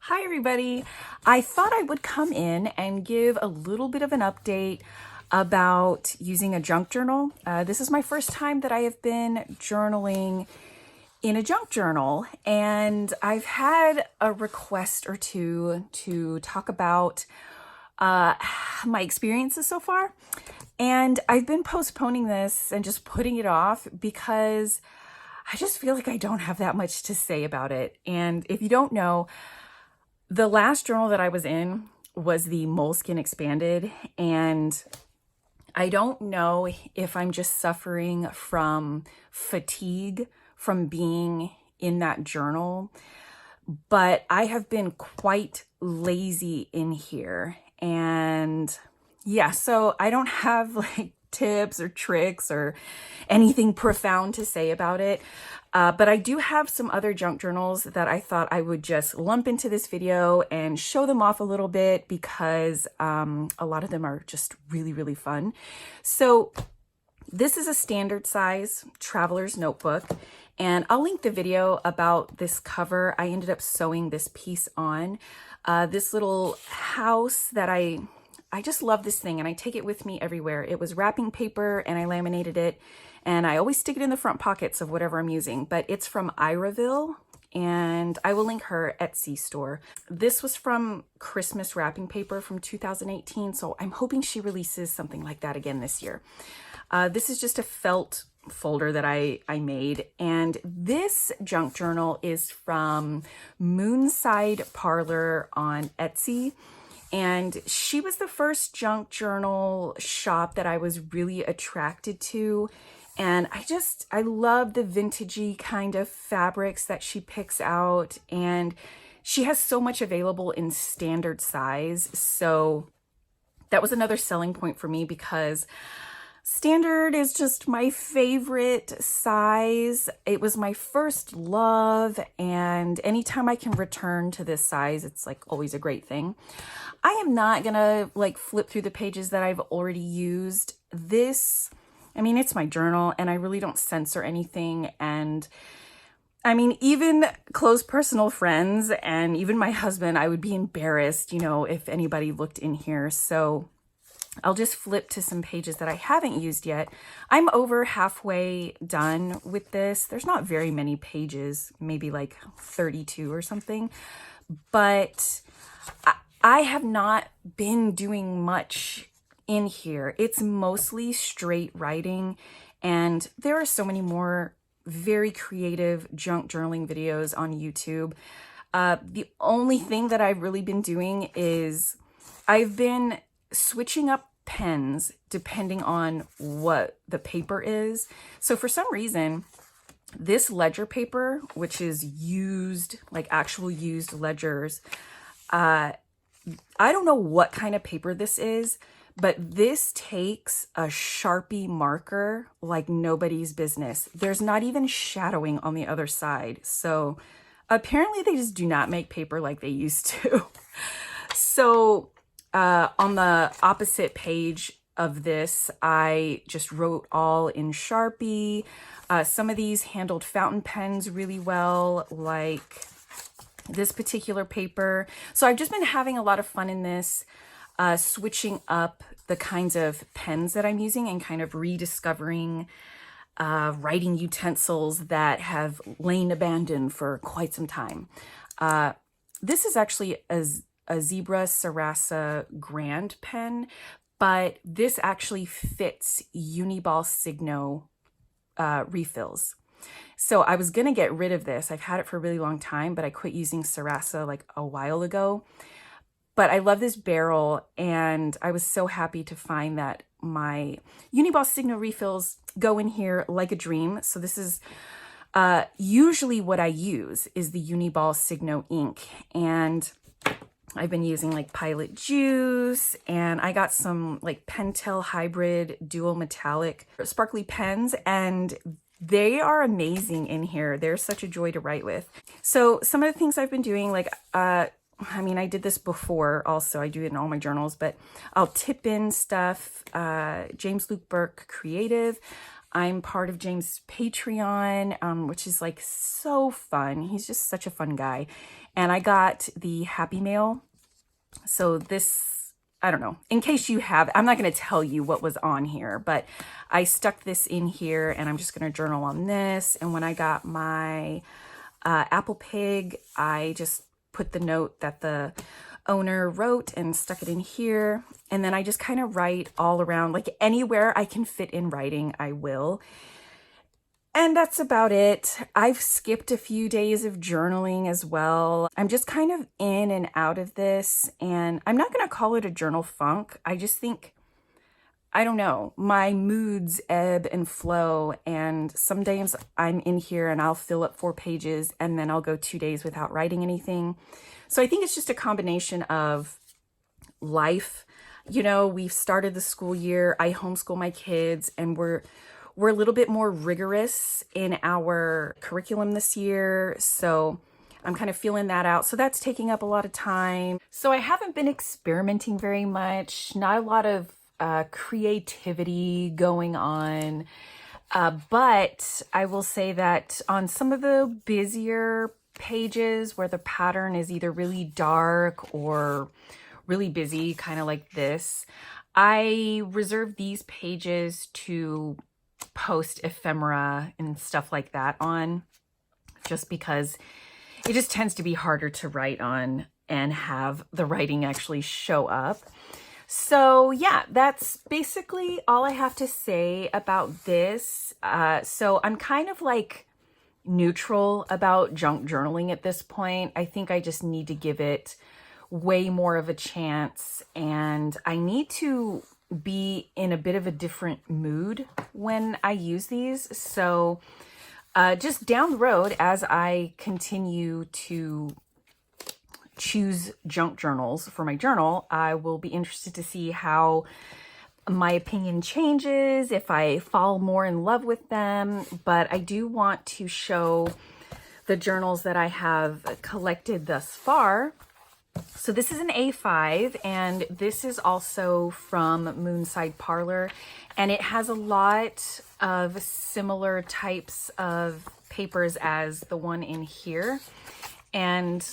Hi everybody. I thought I would come in and give a little bit of an update about using a junk journal. This is my first time that I have been journaling in a junk journal, and I've had a request or two to talk about my experiences so far. And I've been postponing this and just putting it off because I just feel like I don't have that much to say about it. And if you don't know, the last journal that I was in was the Moleskine Expanded, and I don't know if I'm just suffering from fatigue from being in that journal, but I have been quite lazy in here. And yeah, so I don't have like tips or tricks or anything profound to say about it. But I do have some other junk journals that I thought I would just lump into this video and show them off a little bit because a lot of them are just really, really fun. So this is a standard size traveler's notebook, and I'll link the video about this cover. I ended up sewing this piece on. This little house that I just love this thing, and I take it with me everywhere. It was wrapping paper and I laminated it, and I always stick it in the front pockets of whatever I'm using, but it's from Iraville, and I will link her Etsy store. This was from Christmas wrapping paper from 2018, so I'm hoping she releases something like that again this year. This is just a felt folder that I made, and this junk journal is from Moonside Parlour on Etsy. And she was the first junk journal shop that I was really attracted to. And I love the vintagey kind of fabrics that she picks out. And she has so much available in standard size. So that was another selling point for me because standard is just my favorite size. It was my first love, and anytime I can return to this size, it's like always a great thing. I am not gonna like flip through the pages that I've already used. This, I mean, it's my journal and I really don't censor anything. And I mean, even close personal friends and even my husband, I would be embarrassed, you know, if anybody looked in here. So I'll just flip to some pages that I haven't used yet. I'm over halfway done with this. There's not very many pages, maybe like 32 or something, but I have not been doing much in here. It's mostly straight writing, and there are so many more very creative junk journaling videos on YouTube. The only thing that I've really been doing is I've been switching up pens depending on what the paper is. So for some reason, this ledger paper, which is used, like actual used ledgers, I don't know what kind of paper this is, but this takes a Sharpie marker like nobody's business. There's not even shadowing on the other side. So apparently they just do not make paper like they used to. So on the opposite page of this, I just wrote all in Sharpie. Some of these handled fountain pens really well, like this particular paper. So I've just been having a lot of fun in this, switching up the kinds of pens that I'm using and kind of rediscovering writing utensils that have lain abandoned for quite some time. This is actually a Zebra Sarasa Grand pen, but this actually fits Uniball Signo refills. So I was gonna get rid of this. I've had it for a really long time, but I quit using Sarasa like a while ago. But I love this barrel, and I was so happy to find that my Uniball Signo refills go in here like a dream. So this is usually what I use is the Uniball Signo ink, and I've been using like Pilot Juice, and I got some like Pentel Hybrid dual metallic sparkly pens, and they are amazing in here. They're such a joy to write with. So some of the things I've been doing, like, I mean, I did this before also. I do it in all my journals, but I'll tip in stuff. James Luke Burke Creative. I'm part of James' Patreon, which is like so fun. He's just such a fun guy. And I got the Happy Mail. So this, I don't know, in case you have, I'm not going to tell you what was on here, but I stuck this in here and I'm just going to journal on this. And when I got my Apple Pig, I just put the note that the owner wrote and stuck it in here. And then I just kind of write all around, like anywhere I can fit in writing, I will. And that's about it. I've skipped a few days of journaling as well. I'm just kind of in and out of this, and I'm not going to call it a journal funk. I just think, I don't know, my moods ebb and flow, and some days I'm in here and I'll fill up 4 pages and then I'll go 2 days without writing anything. So I think it's just a combination of life. You know, we've started the school year. I homeschool my kids, and we're a little bit more rigorous in our curriculum this year. So I'm kind of feeling that out. So that's taking up a lot of time. So I haven't been experimenting very much. Not a lot of creativity going on. But I will say that on some of the busier pages where the pattern is either really dark or really busy, kind of like this, I reserve these pages to post ephemera and stuff like that on, just because it just tends to be harder to write on and have the writing actually show up. So yeah, that's basically all I have to say about this. So I'm kind of like neutral about junk journaling at this point. I think I just need to give it way more of a chance, and I need to be in a bit of a different mood when I use these. So just down the road, as I continue to choose junk journals for my journal, I will be interested to see how my opinion changes, if I fall more in love with them. But I do want to show the journals that I have collected thus far. So this is an A5, and this is also from Moonside Parlour, and it has a lot of similar types of papers as the one in here. And,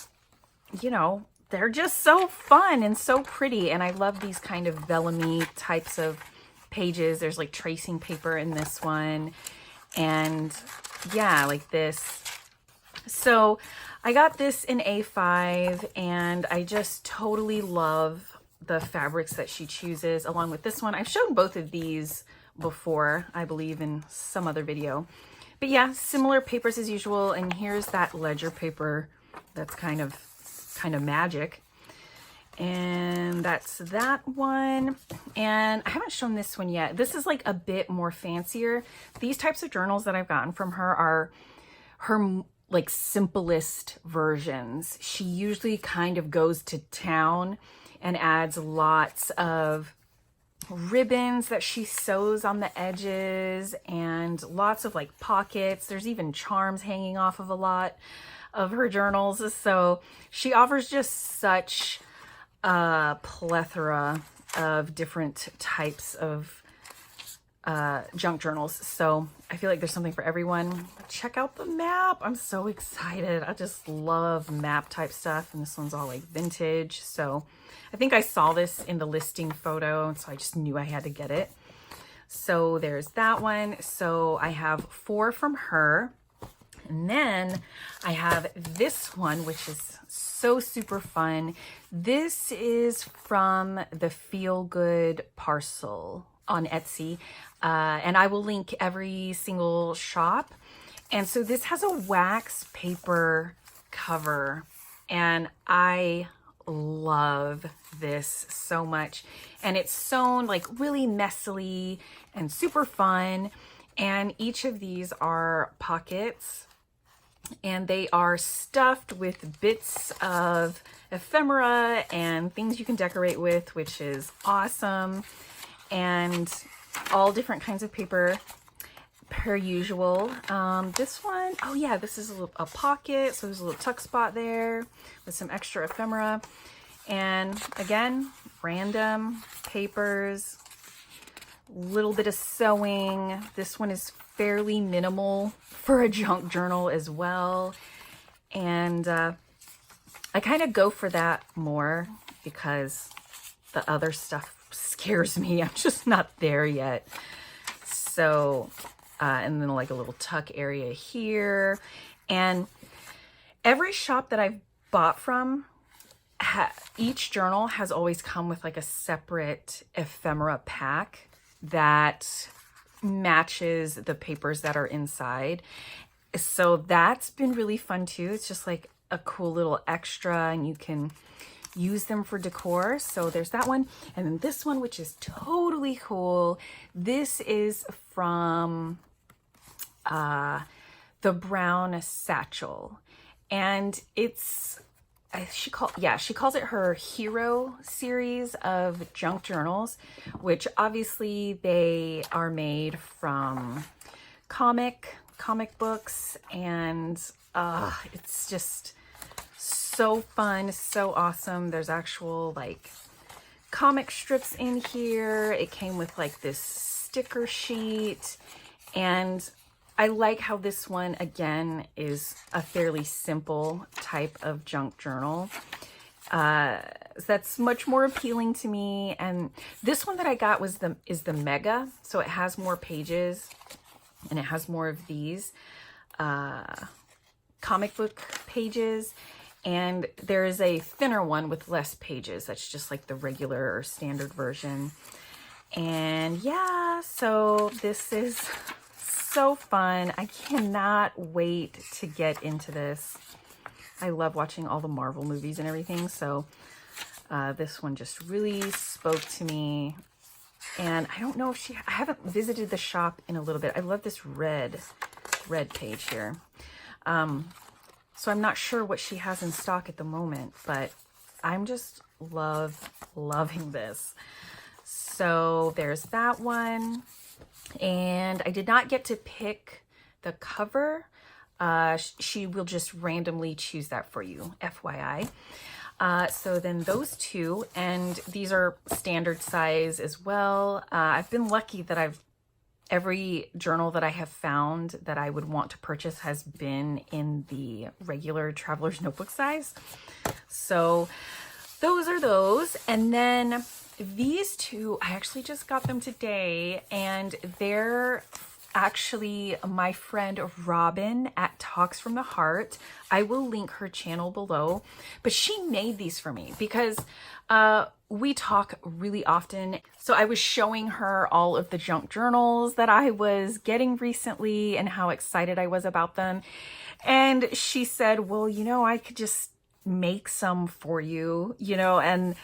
you know, they're just so fun and so pretty, and I love these kind of vellum-y types of pages. There's like tracing paper in this one, and yeah, like this. So I got this in A5, and I just totally love the fabrics that she chooses along with this one. I've shown both of these before, I believe, in some other video. But yeah, similar papers as usual. And here's that ledger paper that's kind of magic. And that's that one. And I haven't shown this one yet. This is like a bit more fancier. These types of journals that I've gotten from her are her like simplest versions. She usually kind of goes to town and adds lots of ribbons that she sews on the edges and lots of like pockets. There's even charms hanging off of a lot of her journals. So she offers just such a plethora of different types of junk journals. So I feel like there's something for everyone. Check out the map. I'm so excited. I just love map type stuff. And this one's all like vintage. So I think I saw this in the listing photo, so I just knew I had to get it. So there's that one. So I have 4 from her. And then I have this one, which is so super fun. This is from the Feel Good Parcel on Etsy. And I will link every single shop. And so this has a wax paper cover, and I love this so much. And it's sewn like really messily and super fun. And each of these are pockets, and they are stuffed with bits of ephemera and things you can decorate with, which is awesome. And all different kinds of paper per usual. This one, oh yeah, this is a pocket, so there's a little tuck spot there with some extra ephemera. And again, random papers, little bit of sewing. This one is fairly minimal for a junk journal as well. And I kind of go for that more because the other stuff scares me. I'm just not there yet. So, and then like a little tuck area here. And every shop that I've bought from, each journal has always come with like a separate ephemera pack that matches the papers that are inside. So that's been really fun too. It's just like a cool little extra, and you can use them for decor. So there's that one. And then this one, which is totally cool. This is from the Brown Satchel. And it's, she calls it her hero series of junk journals, which obviously they are made from comic books, and it's just so fun, so awesome. There's actual like comic strips in here. It came with like this sticker sheet, and I like how this one again is a fairly simple type of junk journal. That's much more appealing to me. And this one that I got is the Mega, so it has more pages and it has more of these comic book pages. And there is a thinner one with less pages. That's just like the regular or standard version. And yeah, so this is so fun. I cannot wait to get into this. I love watching all the Marvel movies and everything. So this one just really spoke to me. And I don't know if I haven't visited the shop in a little bit. I love this red page here. So I'm not sure what she has in stock at the moment, but I'm just loving this. So there's that one. And I did not get to pick the cover. She will just randomly choose that for you, FYI. So then those two, and these are standard size as well. I've been lucky that every journal that I have found that I would want to purchase has been in the regular traveler's notebook size. So those are those. And then these two, I actually just got them today, and they're actually my friend Robin at Talks from the Heart. I will link her channel below, but she made these for me because we talk really often. So I was showing her all of the junk journals that I was getting recently and how excited I was about them. And she said, well, you know, I could just make some for you, you know, and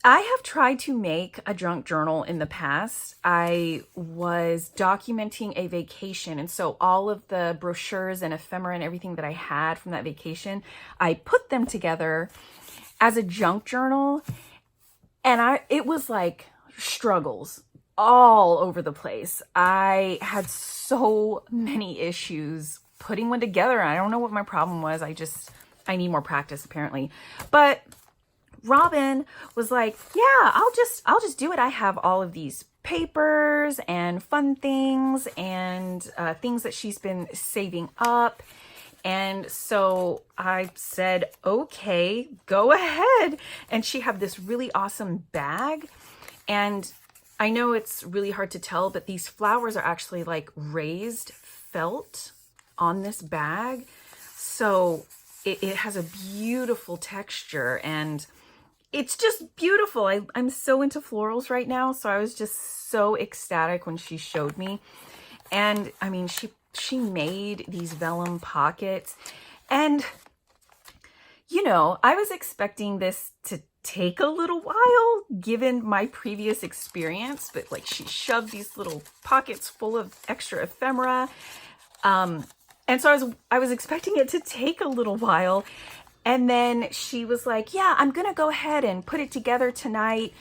I have tried to make a junk journal in the past. I was documenting a vacation, and so all of the brochures and ephemera and everything that I had from that vacation, I put them together as a junk journal, and it was like struggles all over the place. I had so many issues putting one together. I don't know what my problem was. I need more practice apparently. But Robin was like, yeah, I'll just do it. I have all of these papers and fun things and things that she's been saving up. And so I said, okay, go ahead. And she had this really awesome bag. And I know it's really hard to tell, but these flowers are actually like raised felt on this bag. So it has a beautiful texture, and it's just beautiful. I'm so into florals right now. So I was just so ecstatic when she showed me. And I mean, she made these vellum pockets, and you know, I was expecting this to take a little while given my previous experience, but like she shoved these little pockets full of extra ephemera. And so I was expecting it to take a little while. And then she was like, yeah, I'm going to go ahead and put it together tonight.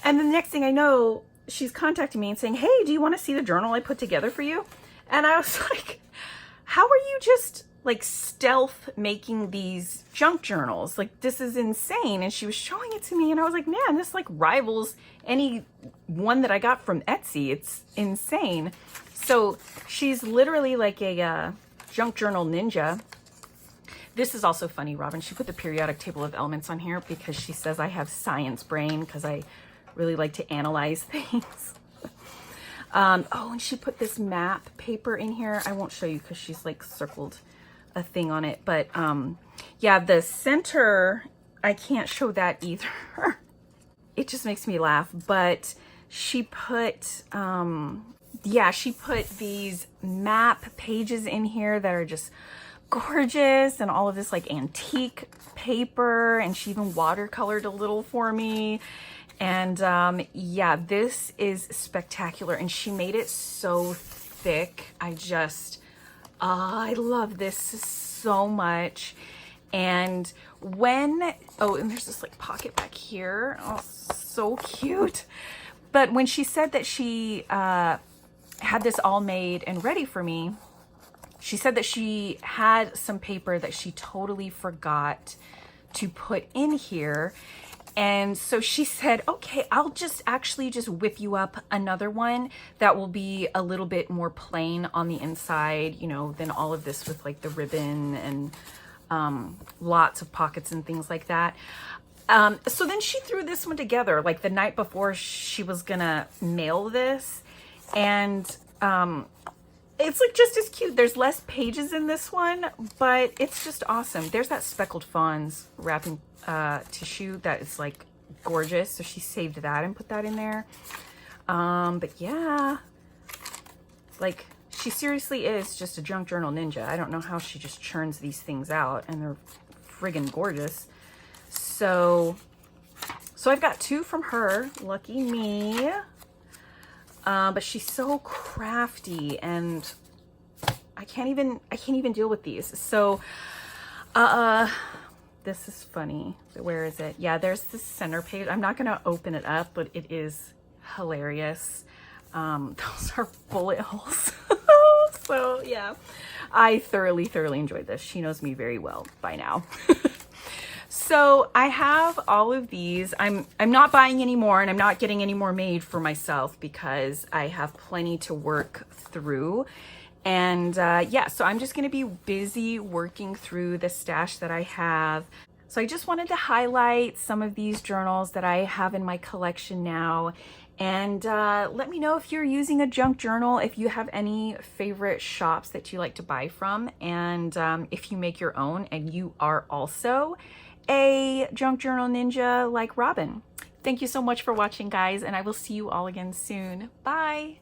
And the next thing I know, she's contacting me and saying, hey, do you want to see the journal I put together for you? And I was like, how are you just like stealth making these junk journals. Like, this is insane. And she was showing it to me and I was like, man, this like rivals any one that I got from Etsy. It's insane. So she's literally like a junk journal ninja. This is also funny, Robin. She put the periodic table of elements on here because she says I have science brain because I really like to analyze things. Oh, and she put this map paper in here. I won't show you because she's like circled a thing on it. But yeah, the center, I can't show that either. It just makes me laugh. But she put, yeah, she put these map pages in here that are just gorgeous, and all of this like antique paper, and she even watercolored a little for me. And yeah, this is spectacular, and she made it so thick. I love this so much. And when, oh, and there's this like pocket back here. Oh, so cute. But when she said that she had this all made and ready for me, she said that she had some paper that she totally forgot to put in here. And so she said, okay, I'll just whip you up another one that will be a little bit more plain on the inside, you know, than all of this with like the ribbon and lots of pockets and things like that. So then she threw this one together like the night before she was gonna mail this. And it's like just as cute. There's less pages in this one, but it's just awesome. There's that speckled fawns wrapping tissue that is like gorgeous. So she saved that and put that in there. But yeah, like she seriously is just a junk journal ninja. I don't know how she just churns these things out, and they're friggin' gorgeous. So I've got 2 from her. Lucky me. But she's so crafty, and I can't even deal with these. So, this is funny. Where is it? Yeah, there's the center page. I'm not gonna open it up, but it is hilarious. Those are bullet holes. So yeah, I thoroughly enjoyed this. She knows me very well by now. So I have all of these. I'm not buying any more, and I'm not getting any more made for myself because I have plenty to work through. And yeah, so I'm just gonna be busy working through the stash that I have. So I just wanted to highlight some of these journals that I have in my collection now. And let me know if you're using a junk journal, if you have any favorite shops that you like to buy from, and if you make your own and you are also a junk journal ninja like Robin. Thank you so much for watching, guys, and I will see you all again soon. Bye.